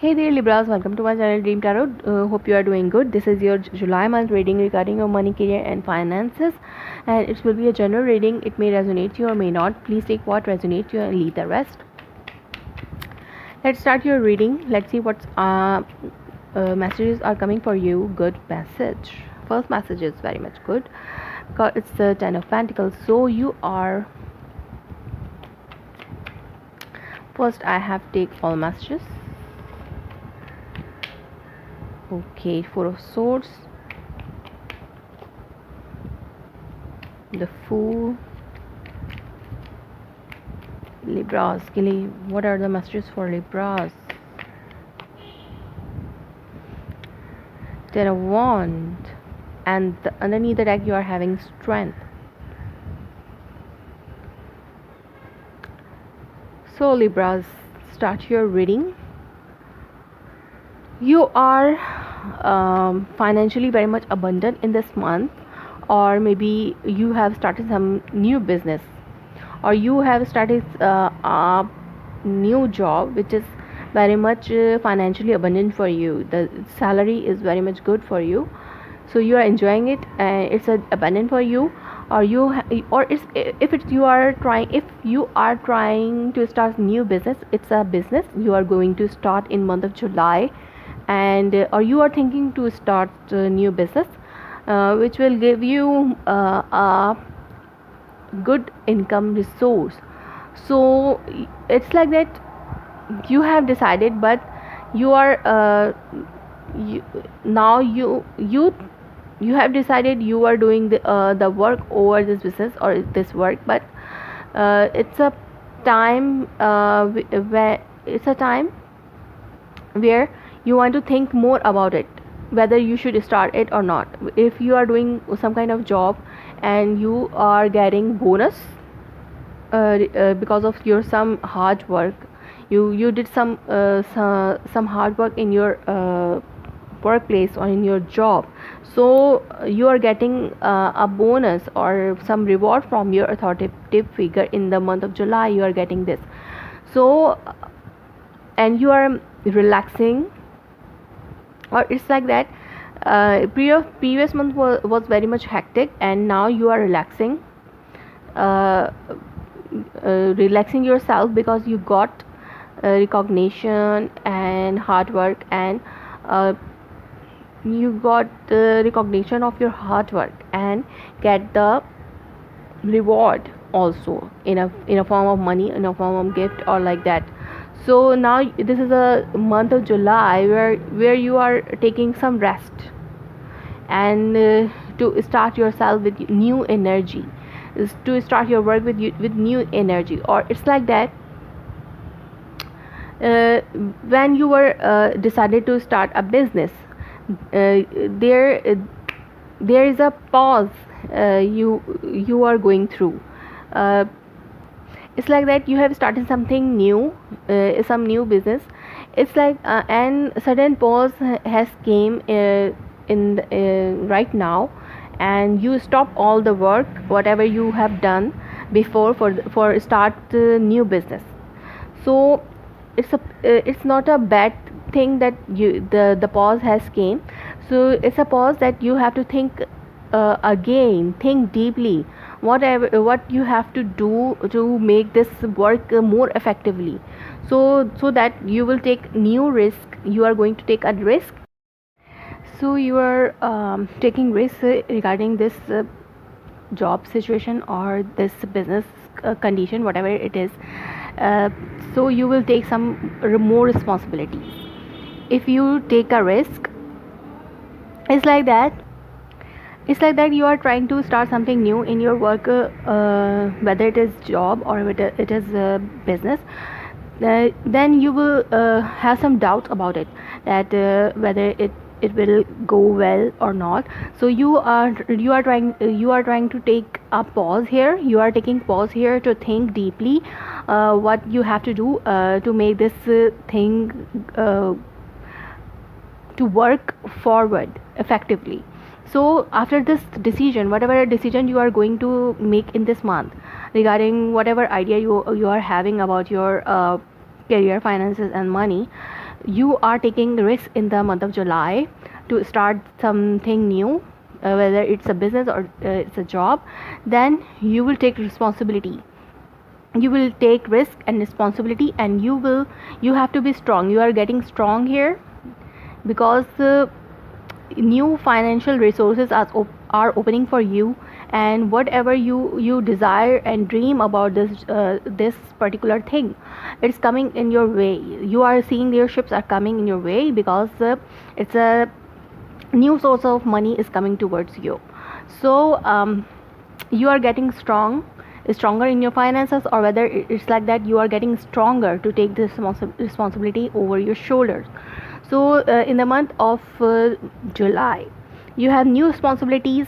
Hey there Libras, welcome to my channel Dream Tarot. Hope you are doing good. This is your July month reading regarding your money, career and finances, and it will be a general reading. It may resonate you or may not. Please take what resonates you and leave the rest. Let's start your reading. Let's see what messages are coming for you. Good message. First message is very much good because it's the Ten of Pentacles. So you are. First, I have take all messages. Okay, Four of Swords, the Fool, Libras. What are the messages for Libras? Ten of Wands, and underneath the deck you are having Strength. So Libras, start your reading. You are financially very much abundant in this month, or maybe you have started some new business, or you have started a new job which is very much financially abundant for you. The salary is very much good for you, so you are enjoying it, and it's abundant for you. Or or if you are trying to start new business, it's a business you are going to start in month of July, and or you are thinking to start a new business which will give you a good income resource. So it's like that you have decided, but you are now you have decided you are doing the work over this business or this work, but it's a time where it's a time where you want to think more about it, whether you should start it or not. If you are doing some kind of job and you are getting bonus because of your some hard work, you did some hard work in your workplace or in your job, so you are getting a bonus or some reward from your authoritative figure in the month of July. You are getting this, so and you are relaxing, or it's like that previous month was very much hectic, and now you are relaxing, uh, relaxing yourself because you got recognition and hard work, and uh, you got the recognition of your hard work and get the reward also in a form of money, in a form of gift or like that. So now this is a month of July where you are taking some rest, and to start yourself with new energy, is to start your work with new energy. Or it's like that uh, when you were decided to start a business, there there is a pause you are going through. uh, it's like that you have started something new, some new business. It's like and sudden pause has came in right now, and you stop all the work whatever you have done before for start new business. So it's not a bad thing that the pause has came. So it's a pause that you have to think again, think deeply what you have to do to make this work more effectively, so that you will take new risk. You are going to take a risk, so you are taking risk regarding this job situation or this business condition, whatever it is. uh, so you will take some more responsibilities if you take a risk. It's like that you are trying to start something new in your work, whether it is job or whether it is business. Then you will have some doubts about it, that whether it will go well or not. So you are trying to take a pause here. You are taking pause here to think deeply what you have to do to make this thing to work forward effectively. So after this decision, whatever decision you are going to make in this month regarding whatever idea you are having about your career, finances and money, you are taking risk in the month of July to start something new, whether it's a business or it's a job, then you will take responsibility. You will take risk and responsibility, and you have to be strong. You are getting strong here because new financial resources are opening for you, and whatever you desire and dream about this particular thing, it's coming in your way. You are seeing their ships are coming in your way because it's a new source of money is coming towards you. So you are getting stronger in your finances, or whether it's like that you are getting stronger to take this responsibility over your shoulders. So in the month of July, you have new responsibilities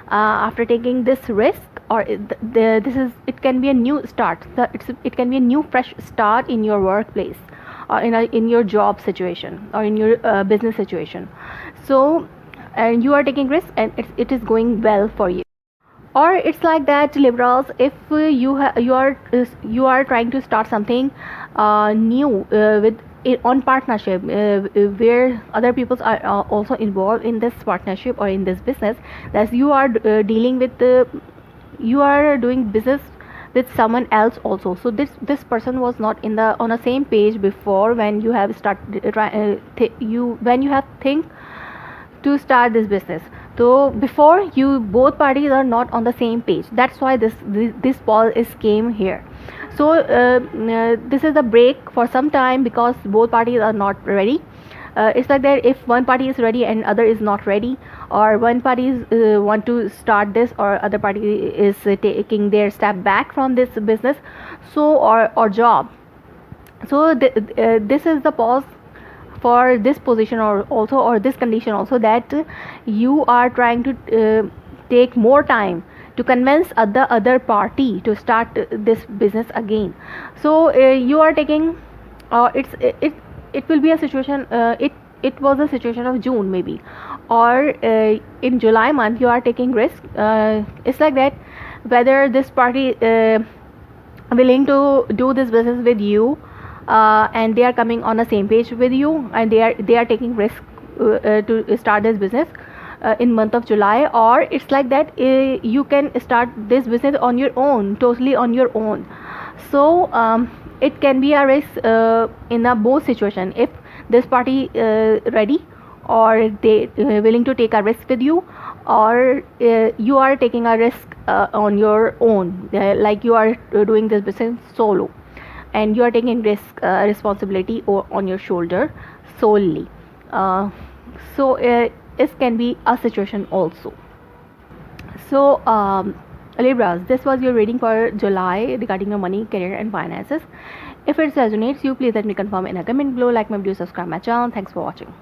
after taking this risk, or it can be a new start. It can be a new fresh start in your workplace, or in your job situation, or in your business situation. So and you are taking risk, and it is going well for you. Or it's like that, Liberals, if you are trying to start something new with on partnership, where other people are also involved in this partnership or in this business, that you are dealing with you are doing business with someone else also. So this person was not in the on the same page before, when you have started when you have think to start this business. So before, you both parties are not on the same page. That's why this pause is came here. So this is a break for some time because both parties are not ready. It's like that if one party is ready and other is not ready, or one party want to start this, or other party is taking their step back from this business, so or job. So this is the pause for this position, or this condition also, that you are trying to take more time to convince other party to start this business again. So you are taking it will be a situation, it was a situation of June maybe, or in July month you are taking risk. It's like that, whether this party willing to do this business with you, and they are coming on the same page with you, and they are taking risk to start this business in month of July. Or it's like that you can start this business on your own, totally on your own. So it can be a risk in a both situation. If this party ready, or they willing to take a risk with you, or you are taking a risk on your own, like you are doing this business solo, and you are taking responsibility on your shoulder solely. So it can be a situation also. So Libras, this was your reading for July regarding your money, career and finances. If it resonates you, please let me confirm in a comment below, like my video, subscribe my channel. Thanks for watching.